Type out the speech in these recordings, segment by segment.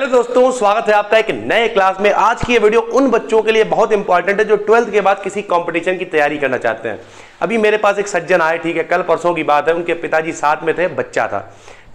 Hello दोस्तों, स्वागत है आपका एक नए क्लास में। आज की ये वीडियो उन बच्चों के लिए बहुत इंपॉर्टेंट है जो 12th के बाद किसी कंपटीशन की तैयारी करना चाहते हैं। अभी मेरे पास एक सज्जन आए, ठीक है, कल परसों की बात है, उनके पिताजी साथ में थे, बच्चा था,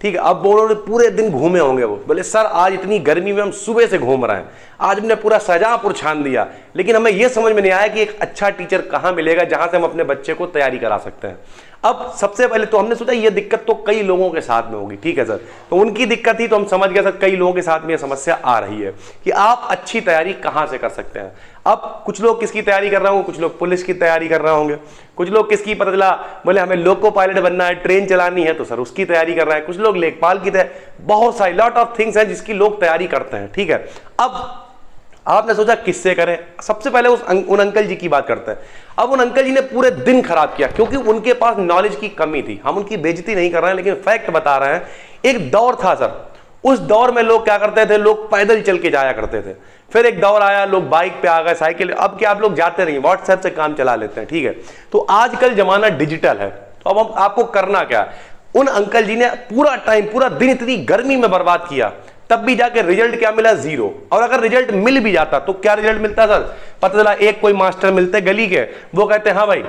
ठीक है। अब उन्होंने पूरे दिन घूमे होंगे, वो बोले सर आज इतनी गर्मी में हम सुबह से घूम रहे हैं, आज हमने पूरा शाहजहांपुर छान दिया, लेकिन हमें यह समझ में नहीं आया कि एक अच्छा टीचर कहाँ मिलेगा जहां से हम अपने बच्चे को तैयारी करा सकते हैं। अब सबसे पहले तो हमने सोचा ये दिक्कत तो कई लोगों के साथ में होगी, ठीक है सर, तो उनकी दिक्कत थी तो हम समझ गए सर कई लोगों के साथ में ये समस्या आ रही है कि आप अच्छी तैयारी कहां से कर सकते हैं। अब कुछ लोग किसकी तैयारी कर रहे होंगे, कुछ लोग पुलिस की तैयारी कर रहे होंगे, कुछ लोग किसकी पता चला बोले हमें लोको पायलट बनना है, ट्रेन चलानी है, तो सर उसकी तैयारी कर रहे हैं, कुछ लोग लेखपाल की तैयारी, बहुत सारी लॉट ऑफ थिंग्स हैं जिसकी लोग तैयारी करते हैं, ठीक है। अब आपने सोचा किससे करें। सबसे पहले उन अंकल जी की बात करते हैं। अब उन अंकल जी ने पूरे दिन खराब किया क्योंकि उनके पास नॉलेज की कमी थी। हम उनकी बेइज्जती नहीं कर रहे हैं लेकिन फैक्ट बता रहे हैं। एक दौर था सर, उस दौर में लोग क्या करते थे, लोग पैदल चल के जाया करते थे। फिर एक दौर आया, लोग बाइक पे आ गए, साइकिल। अब क्या आप लोग जाते नहीं, व्हाट्सएप से काम चला लेते हैं, ठीक है। तो आजकल जमाना डिजिटल है, तो अब आपको करना क्या है। उन अंकल जी ने पूरा टाइम, पूरा दिन इतनी गर्मी में बर्बाद किया, तब भी जाके रिजल्ट क्या मिला, 0। और अगर रिजल्ट मिल भी जाता तो क्या रिजल्ट मिलता सर, पता चला एक कोई मास्टर मिलते गली के, वो कहते हैं हाँ भाई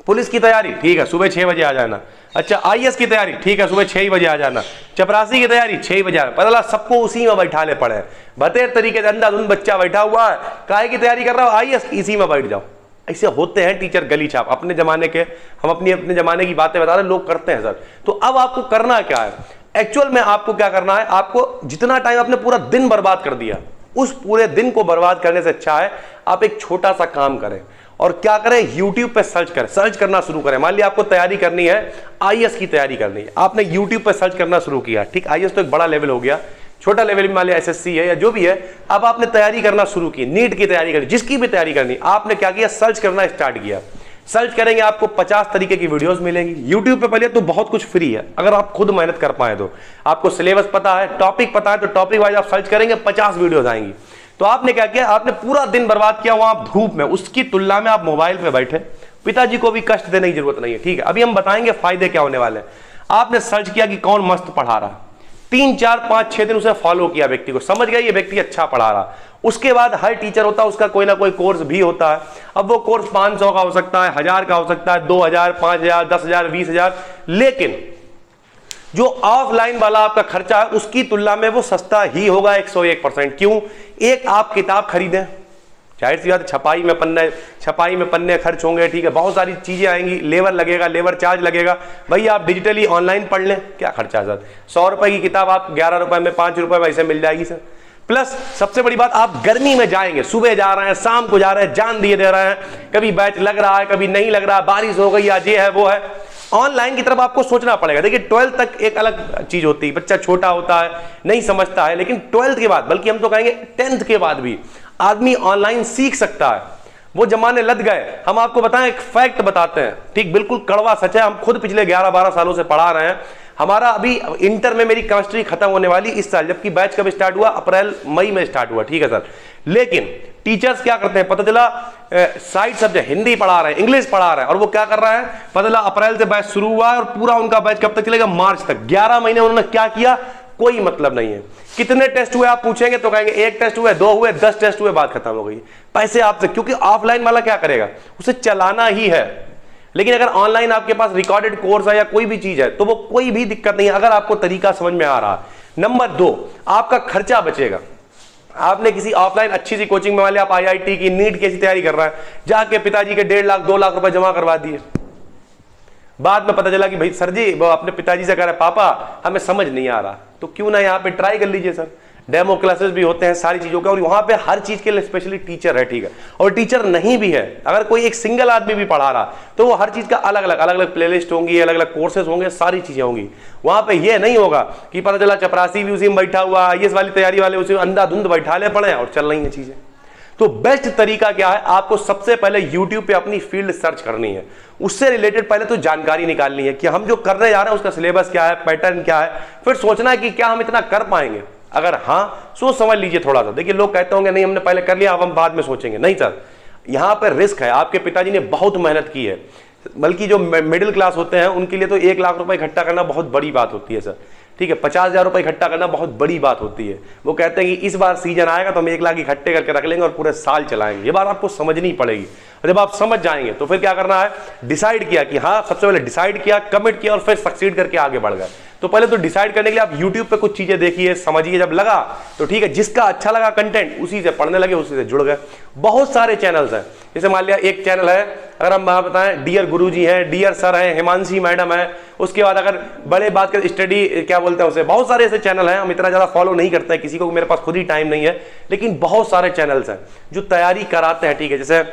पुलिस की तैयारी, ठीक है सुबह 6 बजे आ जाना। अच्छा आईएएस की तैयारी, ठीक है सुबह 6 बजे आ जाना। चपरासी की तैयारी 6 बजे आना। पता चला सबको उसी में बैठा ले पड़े, बतेर तरीके से अंधाधुंध बच्चा बैठा हुआ है, काहे की तैयारी कर रहा हो, आईएएस इसी में बैठ जाओ। ऐसे होते हैं टीचर गली छाप, अपने जमाने के, हम अपने जमाने की बातें बता रहे, लोग करते हैं सर। तो अब आपको करना क्या है, एक्चुअल में आपको क्या करना है, आपको जितना टाइम आपने पूरा दिन बर्बाद कर दिया, उस पूरे दिन को बर्बाद करने से अच्छा है आप एक छोटा सा काम करें। और क्या करें, YouTube पे सर्च करें, सर्च करना शुरू करें। मान लिया आपको तैयारी करनी है, आईएएस की तैयारी करनी है, आपने YouTube पे सर्च करना शुरू किया, ठीक। आईएएस तो एक बड़ा लेवल हो गया, छोटा लेवल में मान लिया एसएससी है या जो भी है, अब आपने तैयारी करना शुरू की, नीट की तैयारी करनी, जिसकी भी तैयारी करनी, आपने क्या किया, सर्च करना स्टार्ट किया। सर्च करेंगे आपको 50 तरीके की वीडियोस मिलेंगी YouTube पे। पहले तो बहुत कुछ फ्री है, अगर आप खुद मेहनत कर पाए तो। आपको सिलेबस पता है, टॉपिक पता है, तो टॉपिक वाइज आप सर्च करेंगे, 50 वीडियोस आएंगी। तो आपने क्या किया, आपने पूरा दिन बर्बाद किया वहां धूप में, उसकी तुलना में आप मोबाइल पे बैठे, पिताजी को भी कष्ट देने की जरूरत नहीं है, ठीक है। अभी हम बताएंगे फायदे क्या होने वाले हैं। आपने सर्च किया कि कौन मस्त पढ़ा रहा, 3, 4, 5, 6 दिन उसे फॉलो किया, व्यक्ति को समझ गया ये व्यक्ति अच्छा पढ़ा रहा। उसके बाद हर टीचर होता है उसका कोई ना कोई कोर्स भी होता है। अब वो कोर्स 500 का हो सकता है, 1000 का हो सकता है, 2000, 5000, 10,000, 20,000, लेकिन जो ऑफलाइन वाला आपका खर्चा है उसकी तुलना में वो सस्ता ही होगा 101%। क्यों, एक आप किताब खरीदें, जाहिर सी बात, छपाई में पन्ने खर्च होंगे, ठीक है, बहुत सारी चीजें आएंगी, लेबर लगेगा, लेबर चार्ज लगेगा। भाई आप डिजिटली ऑनलाइन पढ़ लें, क्या खर्चा है सर, 100 रुपए की किताब आप 11 रुपए में, 5 रुपए में ऐसे मिल जाएगी सर। प्लस सबसे बड़ी बात, आप गर्मी में जाएंगे, सुबह जा रहे हैं, शाम को जा रहे हैं, जान दिए दे रहे हैं, कभी बैच लग रहा है, कभी नहीं लग रहा है, बारिश हो गई, आज ये है वो है, ऑनलाइन की तरफ आपको सोचना पड़ेगा। देखिए 12th तक एक अलग चीज होती है, बच्चा छोटा होता है, नहीं समझता है, लेकिन 12th के बाद, बल्कि हम तो कहेंगे 10th के बाद भी आदमी ऑनलाइन सीख सकता है। वो जमाने लद गए। हम आपको बताएं, एक फैक्ट बताते हैं, ठीक, बिल्कुल कड़वा सच है, हम खुद पिछले 11-12 सालों से पढ़ा रहे हैं। हमारा अभी इंटर में मेरी केमिस्ट्री खत्म होने वाली इस साल, जबकि बैच कब स्टार्ट हुआ, अप्रैल मई में स्टार्ट हुआ, ठीक है सर। लेकिन टीचर्स क्या करते हैं, पता चला साइड सब्जेक्ट हिंदी पढ़ा रहे हैं, इंग्लिश पढ़ा रहे हैं, और वो क्या कर रहा है, पता चला अप्रैल से बैच शुरू हुआ है और पूरा उनका बैच कब तक चलेगा, मार्च तक। 11 महीने उन्होंने क्या किया, कोई मतलब नहीं है। कितने टेस्ट हुए आप पूछेंगे तो कहेंगे 1 टेस्ट हुए, 2 हुए, 10 टेस्ट हुए, बात खत्म हो गई। पैसे आपसे, क्योंकि ऑफलाइन वाला क्या करेगा, उसे चलाना ही है। लेकिन अगर ऑनलाइन आपके पास रिकॉर्डेड कोर्स है या कोई भी चीज है तो वो कोई भी दिक्कत नहीं है, अगर आपको तरीका समझ में आ रहा। नंबर 2, आपका खर्चा बचेगा। आपने किसी ऑफलाइन अच्छी सी कोचिंग में, वाले आप आईआईटी की, नीट की ऐसी तैयारी कर रहा है, जाके पिताजी के 1.5 लाख 2 लाख रुपए जमा करवा दिए, बाद में पता चला कि भाई सर जी, वो अपने पिताजी से कह रहे पापा हमें समझ नहीं आ रहा, तो क्यों ना यहाँ पे ट्राई कर लीजिए सर। डेमो क्लासेस भी होते हैं सारी चीजों के, और वहां पे हर चीज के लिए स्पेशली टीचर है, ठीक है। और टीचर नहीं भी है, अगर कोई एक सिंगल आदमी भी पढ़ा रहा तो वो हर चीज का अलग अलग प्लेलिस्ट होंगी, अलग अलग कोर्सेज होंगे, सारी चीजें होंगी। वहां पे ये नहीं होगा कि पता चला चपरासी भी उसी में बैठा हुआ, आईएएस वाली तैयारी वाले उसी में अंधाधुंध बैठा ले पड़े और चल रही है चीजें। तो बेस्ट तरीका क्या है, आपको सबसे पहले YouTube पे अपनी फील्ड सर्च करनी है, उससे रिलेटेड पहले तो जानकारी निकालनी है कि हम जो करने जा रहे हैं उसका सिलेबस क्या है, पैटर्न क्या है, फिर सोचना है कि क्या हम इतना कर पाएंगे। अगर हाँ, सोच समझ लीजिए थोड़ा सा। देखिए लोग कहते होंगे नहीं हमने पहले कर लिया, अब हम बाद में सोचेंगे, नहीं सर, यहाँ पर रिस्क है। आपके पिताजी ने बहुत मेहनत की है, बल्कि जो मिडिल क्लास होते हैं उनके लिए तो 1 लाख रुपए इकट्ठा करना बहुत बड़ी बात होती है सर। ठीक है। 50,000 रुपये इकट्ठा करना बहुत बड़ी बात होती है। वो कहते हैं कि इस बार सीजन आएगा तो हम 1 लाख इकट्ठे करके रख लेंगे और पूरे साल चलाएंगे। ये बात आपको समझनी पड़ेगी। और जब आप समझ जाएंगे तो फिर क्या करना है, डिसाइड किया कि हाँ, सबसे पहले डिसाइड किया, कमिट किया और फिर सक्सीड करके आगे बढ़ गए। तो पहले तो डिसाइड करने के लिए आप YouTube पे कुछ चीजें देखिए, समझिए, जब लगा तो ठीक है, जिसका अच्छा लगा कंटेंट उसी से पढ़ने लगे, उसी से जुड़ गए। बहुत सारे चैनल्स हैं, जैसे मान लिया एक चैनल है, अगर हम बताएं डियर गुरुजी हैं, डियर सर हैं, हिमांशी मैडम है, उसके बाद अगर बड़े बात कर स्टडी क्या बोलते हैं उसे, बहुत सारे ऐसे चैनल हैं। हम इतना ज़्यादा फॉलो नहीं करते हैं किसी को, मेरे पास खुद ही टाइम नहीं है, लेकिन बहुत सारे चैनल्स हैं जो तैयारी कराते हैं। ठीक है, जैसे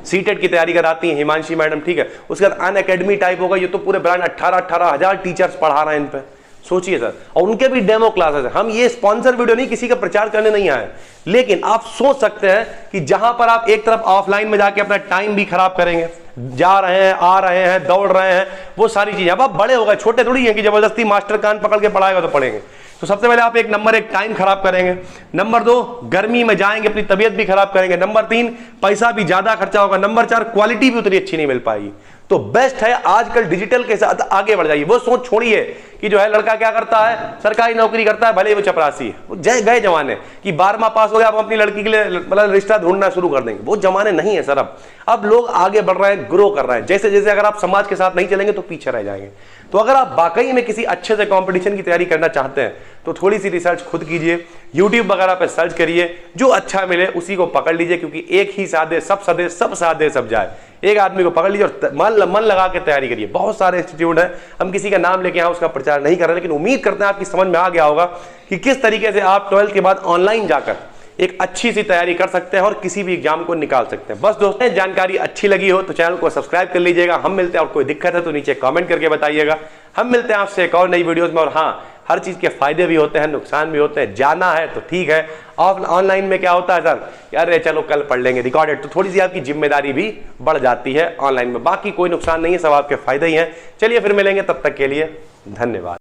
सीटेट की तैयारी कराती हैं हिमांशी मैडम, ठीक है। उसके बाद अन अकेडमी टाइप होगा, ये तो पूरे ब्रांड 18,000 टीचर्स पढ़ा रहे हैं इन पे, सोचिए सर। और उनके भी डेमो क्लासेस हैं। हम ये स्पॉन्सर वीडियो नहीं, किसी का प्रचार करने नहीं आए, लेकिन आप सोच सकते हैं कि जहां पर आप एक तरफ ऑफलाइन में जाके अपना टाइम भी खराब करेंगे, जा रहे हैं, आ रहे हैं, दौड़ रहे हैं, वो सारी चीजें। अब आप बड़े हो गए, छोटे थोड़ी हैं कि जबरदस्ती मास्टर कान पकड़ के पढ़ाएगा तो पढ़ेंगे। तो सबसे पहले आप एक नंबर, एक टाइम खराब करेंगे, नंबर 2 गर्मी में जाएंगे, अपनी तबीयत भी खराब करेंगे, नंबर 3 पैसा भी ज्यादा खर्चा होगा, नंबर 4 क्वालिटी भी उतनी अच्छी नहीं मिल पाएगी। तो बेस्ट है आजकल डिजिटल के साथ आगे बढ़ जाइए। वो सोच छोड़िए कि जो है लड़का क्या करता है, सरकारी नौकरी करता है, भले ही वो चपरासी है। वो गए जमाने कि 12वां पास हो गया, आप अपनी लड़की के लिए मतलब रिश्ता ढूंढना शुरू कर देंगे। वो जमाने नहीं है सर। अब लोग आगे बढ़ रहे हैं, ग्रो कर रहे हैं। जैसे जैसे अगर आप समाज के साथ नहीं चलेंगे तो पीछे रह जाएंगे। तो अगर आप वाकई में किसी अच्छे से कंपटीशन की तैयारी करना चाहते हैं तो थोड़ी सी रिसर्च खुद कीजिए, YouTube वगैरह पे सर्च करिए, जो अच्छा मिले उसी को पकड़ लीजिए, क्योंकि एक ही साधे सब सदे, सब साधे सब जाए। एक आदमी को पकड़ लीजिए और मन लगा के तैयारी करिए। बहुत सारे इंस्टीट्यूट हैं, हम किसी का नाम लेके यहाँ उसका प्रचार नहीं कर रहे, लेकिन उम्मीद करते हैं आपकी समझ में आ गया होगा कि किस तरीके से आप 12th के बाद ऑनलाइन जाकर एक अच्छी सी तैयारी कर सकते हैं और किसी भी एग्जाम को निकाल सकते हैं। बस दोस्तों, जानकारी अच्छी लगी हो तो चैनल को सब्सक्राइब कर लीजिएगा। हम मिलते हैं, और कोई दिक्कत है तो नीचे कमेंट करके बताइएगा। हम मिलते हैं आपसे एक और नई वीडियोस में। और हाँ, हर चीज के फायदे भी होते हैं, नुकसान भी होते हैं। जाना है तो ठीक है, ऑनलाइन में क्या होता है सर, यार चलो कल पढ़ लेंगे रिकॉर्डेड, तो थोड़ी सी आपकी जिम्मेदारी भी बढ़ जाती है ऑनलाइन में। बाकी कोई नुकसान नहीं है, सब आपके फायदे ही हैं। चलिए फिर मिलेंगे, तब तक के लिए धन्यवाद।